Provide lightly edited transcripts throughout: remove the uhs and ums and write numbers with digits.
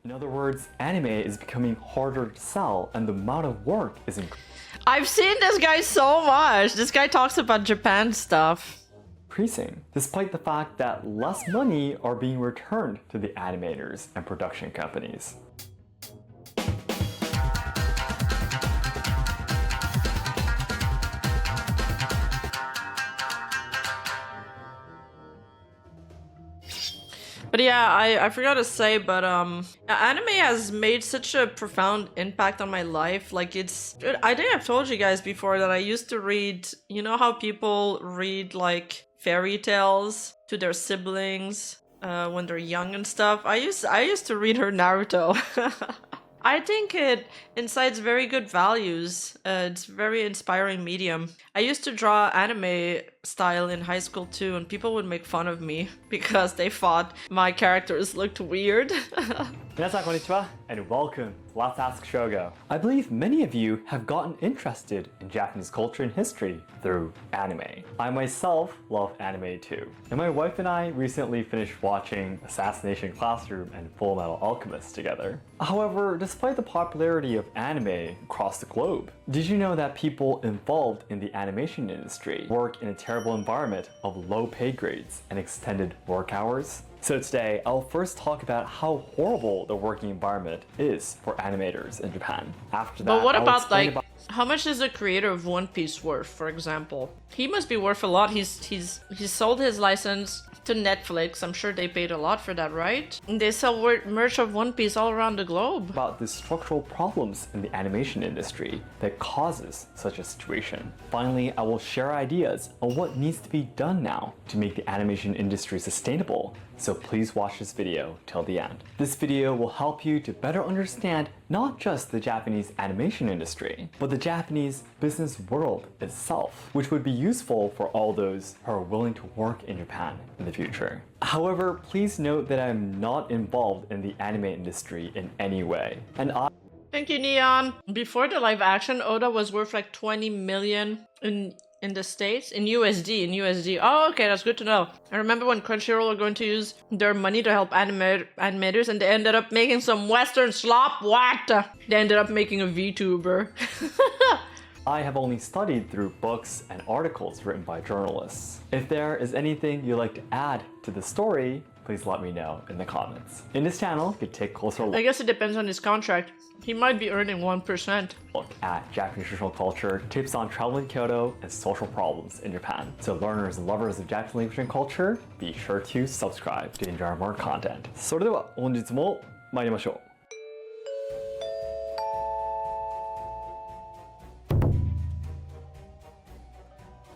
In other words, anime is becoming harder to sell and the amount of work is I've seen this guy so much. This guy talks about Japan stuff. increasing, despite the fact that less money are being returned to the animators and production companies. But yeah, I forgot to say, but anime has made such a profound impact on my life. Like I think I've told you guys before that I used to read, you know how people read like fairy tales to their siblings when they're young and stuff. I used to read her Naruto. I think it incites very good values. It's a very inspiring medium. I used to draw anime style in high school too, and people would make fun of me because they thought my characters looked weird. 皆さんこんにちは and welcome to Let's Ask Shogo. I believe many of you have gotten interested in Japanese culture and history through anime. I myself love anime too. And my wife and I recently finished watching Assassination Classroom and Full Metal Alchemist together. However, despite the popularity of anime across the globe, did you know that people involved in the animation industry work in a terrible environment of low pay grades and extended work hours? So today, I'll first talk about how horrible the working environment is for animators in Japan. After that, But what I'll about explain like how much is the creator of One Piece worth, for example? He must be worth a lot. He's sold his license to Netflix. I'm sure they paid a lot for that, right? And they sell merch of One Piece all around the globe. about the structural problems in the animation industry that causes such a situation. Finally, I will share ideas on what needs to be done now to make the animation industry sustainable. So please watch this video till the end. This video will help you to better understand not just the Japanese animation industry, but the Japanese business world itself, which would be useful for all those who are willing to work in Japan in the future. However, please note that I'm not involved in the anime industry in any way, and Thank you, Neon. Before the live action, Oda was worth like 20 million in the States, in USD. Oh, okay, that's good to know. I remember when Crunchyroll were going to use their money to help animators, and they ended up making some Western slop. What? They ended up making a VTuber. I have only studied through books and articles written by journalists. If there is anything you'd like to add to the story, please let me know in the comments. In this channel, you can take a closer I guess it depends on his contract. He might be earning 1%. look at Japanese traditional culture, tips on traveling to Kyoto, and social problems in Japan. So learners and lovers of Japanese language and culture, be sure to subscribe to enjoy more content. それでは本日も参りましょう。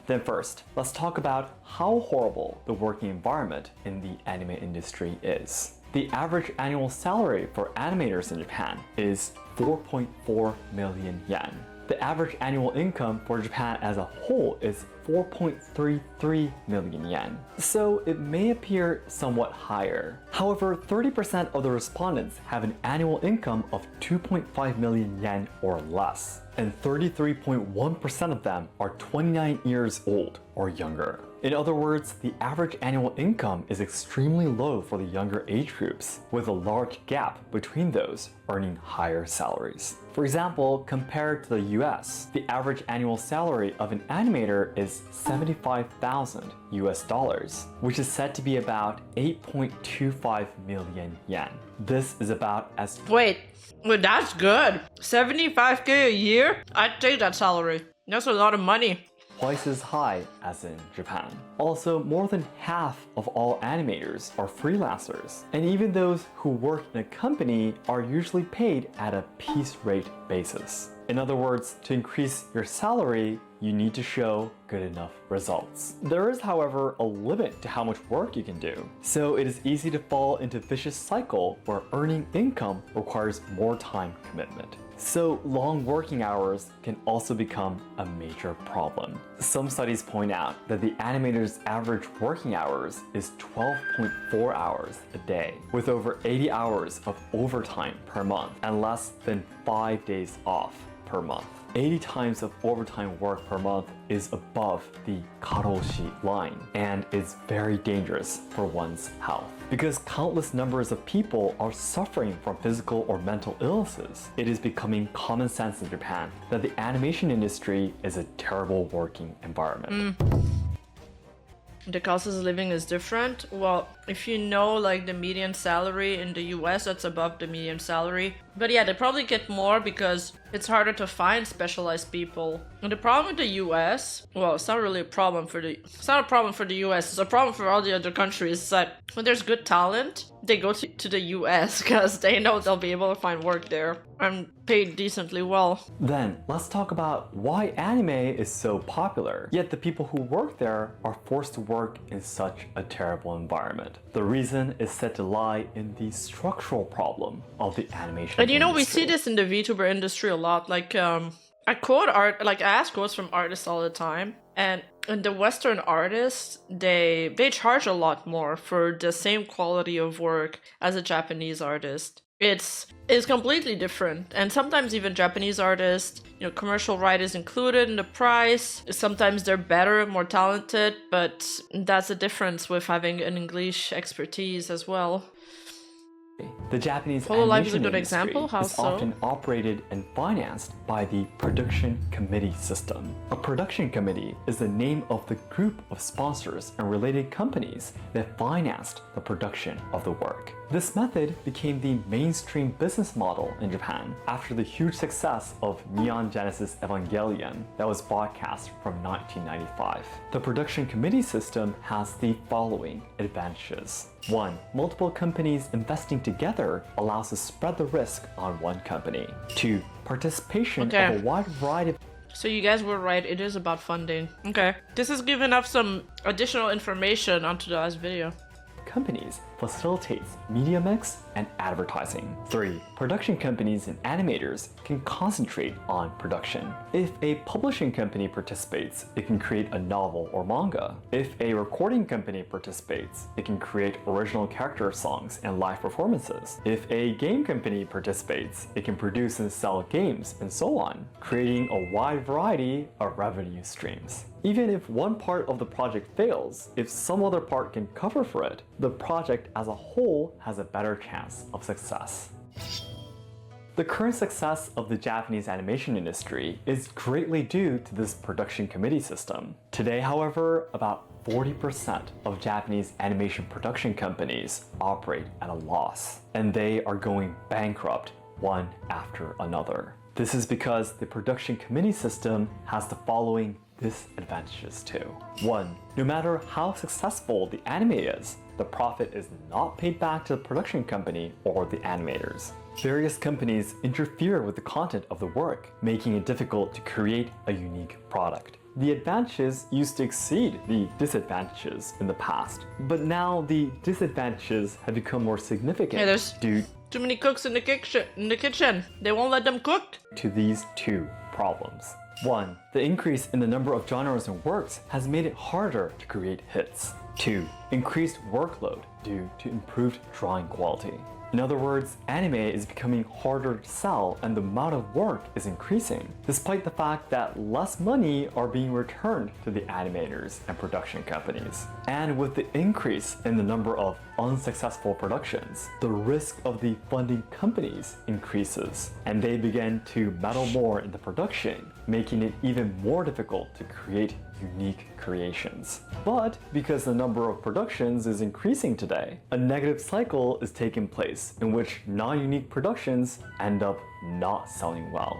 Then first, let's talk about how horrible the working environment in the anime industry is. The average annual salary for animators in Japan is 4.4 million yen. The average annual income for Japan as a whole is 4.33 million yen. So it may appear somewhat higher. However, 30% of the respondents have an annual income of 2.5 million yen or less, and 33.1% of them are 29 years old or younger. In other words, the average annual income is extremely low for the younger age groups, with a large gap between those earning higher salaries. For example, compared to the US, the average annual salary of an animator is $75,000 US, which is said to be about 8.25 million yen. This is about as Wait, that's good. 75K a year? I'd take that salary. That's a lot of money. twice as high as in Japan. Also, more than half of all animators are freelancers, and even those who work in a company are usually paid at a piece rate basis. In other words, to increase your salary, you need to show good enough results. There is, however, a limit to how much work you can do, so it is easy to fall into a vicious cycle where earning income requires more time commitment. So long working hours can also become a major problem. Some studies point out that the animator's average working hours is 12.4 hours a day, with over 80 hours of overtime per month and less than 5 days off per month. 80 times of overtime work per month is above the karoshi line and is very dangerous for one's health. Because countless numbers of people are suffering from physical or mental illnesses, it is becoming common sense in Japan that the animation industry is a terrible working environment. The cost of living is different. Well, if you know like the median salary in the US, that's above the median salary. But yeah, they probably get more because it's harder to find specialized people. And the problem with the US, well, it's not really a problem for it's not a problem for the US, it's a problem for all the other countries, is that when there's good talent, they go to the US because they know they'll be able to find work there and paid decently well. Then, let's talk about why anime is so popular, yet the people who work there are forced to work in such a terrible environment. The reason is said to lie in the structural problem of the animation And you know, industry. we see this in the VTuber industry a lot. Like, I quote art, like I ask quotes from artists all the time, and the Western artists, they charge a lot more for the same quality of work as a Japanese artist. It's completely different, and sometimes even Japanese artists, you know, commercial writers included in the price. Sometimes they're better, more talented, but that's the difference with having an English expertise as well. The Japanese Hololive is a animation good industry example. How is so? often operated and financed by the production committee system. A production committee is the name of the group of sponsors and related companies that financed the production of the work. This method became the mainstream business model in Japan after the huge success of Neon Genesis Evangelion that was broadcast from 1995. The production committee system has the following advantages. 1. Multiple companies investing together allows to spread the risk on one company. 2. Participation of a wide variety of So you guys were right, it is about funding. Okay. This is giving up some additional information onto the last video. companies facilitates media mix and advertising. 3. Production companies and animators can concentrate on production. If a publishing company participates, it can create a novel or manga. If a recording company participates, it can create original character songs and live performances. If a game company participates, it can produce and sell games and so on, creating a wide variety of revenue streams. Even if one part of the project fails, if some other part can cover for it, the project as a whole has a better chance of success. The current success of the Japanese animation industry is greatly due to this production committee system. Today, however, about 40% of Japanese animation production companies operate at a loss, and they are going bankrupt one after another. This is because the production committee system has the following disadvantages too. 1. No matter how successful the anime is, the profit is not paid back to the production company or the animators. Various companies interfere with the content of the work, making it difficult to create a unique product. The advantages used to exceed the disadvantages in the past, but now the disadvantages have become more significant due too many cooks in the kitchen. They won't let them cook. to these two problems. 1. The increase in the number of genres and works has made it harder to create hits. 2. Increased workload due to improved drawing quality. In other words, anime is becoming harder to sell and the amount of work is increasing, despite the fact that less money are being returned to the animators and production companies. And with the increase in the number of unsuccessful productions, the risk of the funding companies increases, and they begin to meddle more into production, making it even more difficult to create unique creations. But because the number of productions is increasing today, a negative cycle is taking place in which non-unique productions end up not selling well.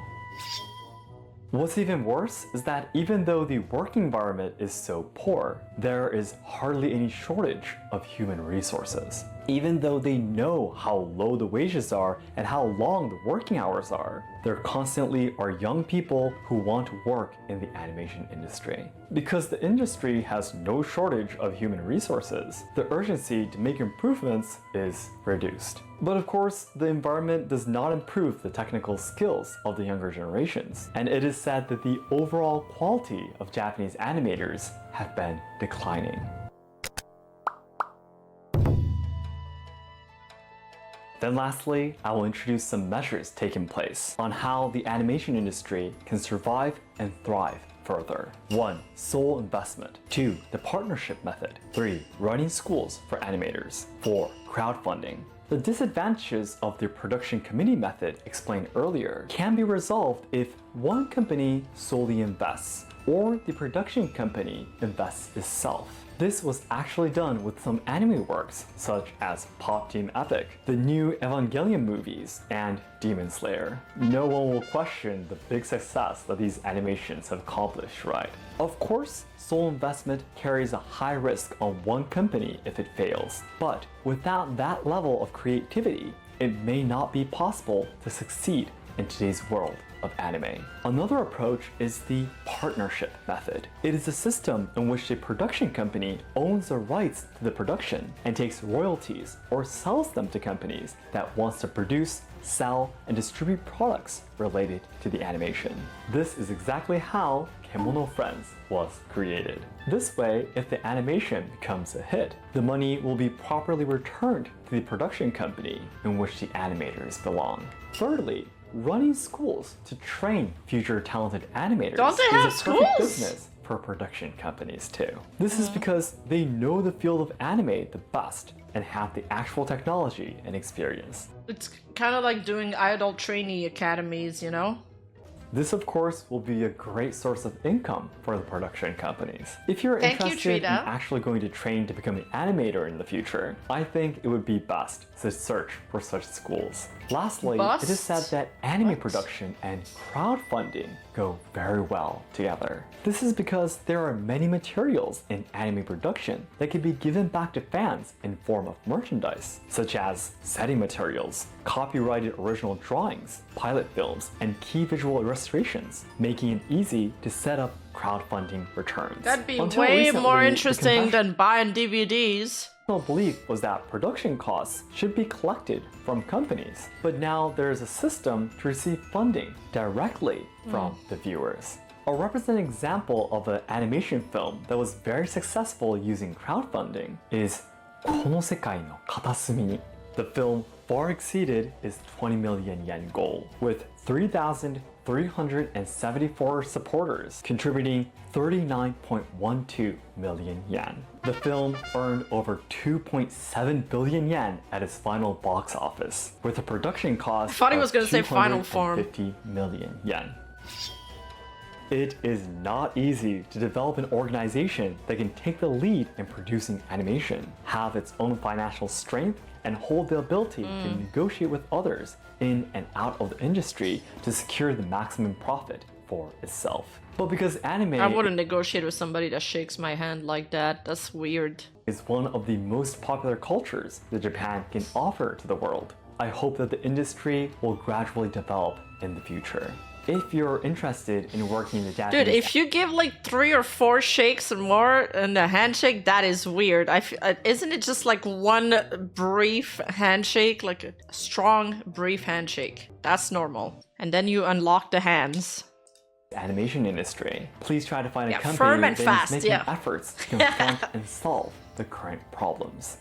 What's even worse is that even though the working environment is so poor, there is hardly any shortage of human resources. Even though they know how low the wages are and how long the working hours are, there constantly are young people who want to work in the animation industry. Because the industry has no shortage of human resources, the urgency to make improvements is reduced. But of course, the environment does not improve the technical skills of the younger generations, and it is said that the overall quality of Japanese animators have been declining. Then lastly, I will introduce some measures taking place on how the animation industry can survive and thrive further. 1. Sole investment. 2. The partnership method. 3. Running schools for animators. 4. Crowdfunding. The disadvantages of the production committee method explained earlier can be resolved if one company solely invests or the production company invests itself. This was actually done with some anime works such as Pop Team Epic, the new Evangelion movies, and Demon Slayer. No one will question the big success that these animations have accomplished, right? Of course, sole investment carries a high risk on one company if it fails, but without that level of creativity, it may not be possible to succeed in today's world of anime. Another approach is the partnership method. It is a system in which a production company owns the rights to the production and takes royalties or sells them to companies that wants to produce, sell, and distribute products related to the animation. This is exactly how Kemono Friends was created. This way, if the animation becomes a hit, the money will be properly returned to the production company in which the animators belong. Thirdly, running schools to train future talented animators Don't they have is a perfect schools? business for production companies too. This is because they know the field of anime the best and have the actual technology and experience. It's kind of like doing idol trainee academies, you know? This, of course, will be a great source of income for the production companies. If you're Thank you, interested in Trita. actually going to train to become an animator in the future, I think it would be best to search for such schools. Lastly, it is said that anime production and crowdfunding go very well together. This is because there are many materials in anime production that can be given back to fans in form of merchandise, such as setting materials, copyrighted original drawings, pilot films, and key visual illustrations, making it easy to set up crowdfunding returns. That'd be Until way recently, more the interesting than buying DVDs. conventional belief was that production costs should be collected from companies, but now there's a system to receive funding directly from the viewers. A representative example of an animation film that was very successful using crowdfunding is この世界の片隅に. The film far exceeded its 20 million yen goal, with 3,374 supporters contributing 39.12 million yen. The film earned over 2.7 billion yen at its final box office, with a production cost I thought he was of gonna say final form. 250 million yen. It is not easy to develop an organization that can take the lead in producing animation, have its own financial strength, and hold the ability to negotiate with others in and out of the industry to secure the maximum profit for itself. But because anime I wouldn't negotiate with somebody that shakes my hand like that. That's weird. is one of the most popular cultures that Japan can offer to the world, I hope that the industry will gradually develop in the future. If you're interested in working in the Japanese... Dude, if you give like 3 or 4 shakes and more and a handshake, that is weird. Isn't it just like one brief handshake, like a strong, brief handshake? That's normal. And then you unlock the hands. animation industry, please try to find a firm company and that fast, is making yeah. efforts to confront and solve the current problems.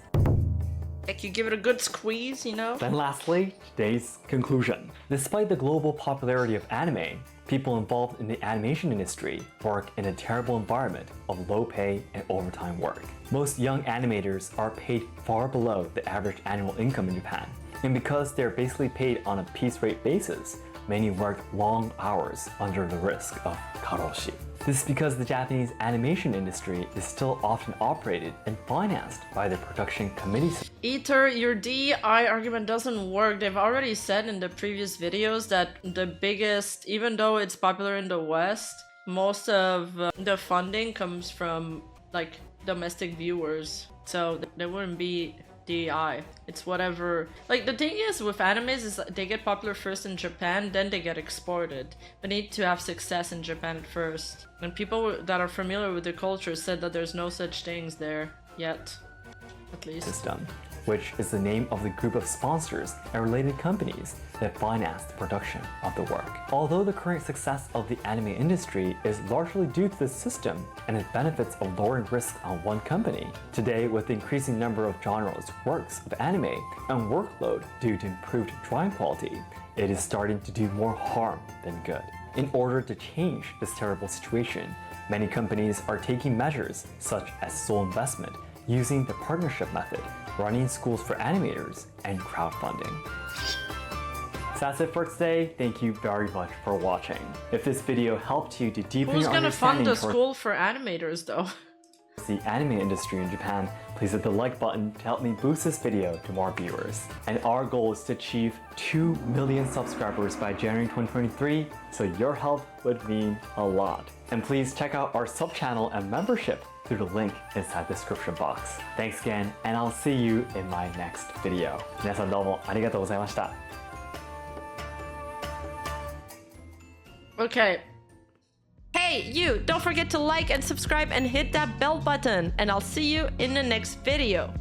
Like you give it a good squeeze, you know? Then lastly, today's conclusion. Despite the global popularity of anime, people involved in the animation industry work in a terrible environment of low pay and overtime work. Most young animators are paid far below the average annual income in Japan. And because they're basically paid on a piece rate basis, many work long hours under the risk of karoshi. This is because the Japanese animation industry is still often operated and financed by the production committees. Ether, your DI argument doesn't work. They've already said in the previous videos that the biggest, even though it's popular in the West, most of the funding comes from like domestic viewers. So there wouldn't be DI. It's whatever. Like the thing is with animes is they get popular first in Japan, then they get exported. They need to have success in Japan at first. And people that are familiar with the culture said that there's no such things there yet, at least. System. which is the name of the group of sponsors and related companies that finance the production of the work. Although the current success of the anime industry is largely due to the system and its benefits of lowering risk on one company, today with the increasing number of genres, works of anime, and workload due to improved drawing quality, it is starting to do more harm than good. In order to change this terrible situation, many companies are taking measures such as sole investment, using the partnership method, running schools for animators, and crowdfunding. So that's it for today. Thank you very much for watching. If this video helped you to deepen Who's your gonna fund understanding a school for animators though? the anime industry in Japan, please hit the like button to help me boost this video to more viewers. And our goal is to achieve 2 million subscribers by January 2023, so your help would mean a lot. And please check out our sub-channel and membership through the link inside the description box. Thanks again, and I'll see you in my next video. 皆さんどうもありがとうございました。Okay. Hey, you! Don't forget to like and subscribe and hit that bell button, and I'll see you in the next video.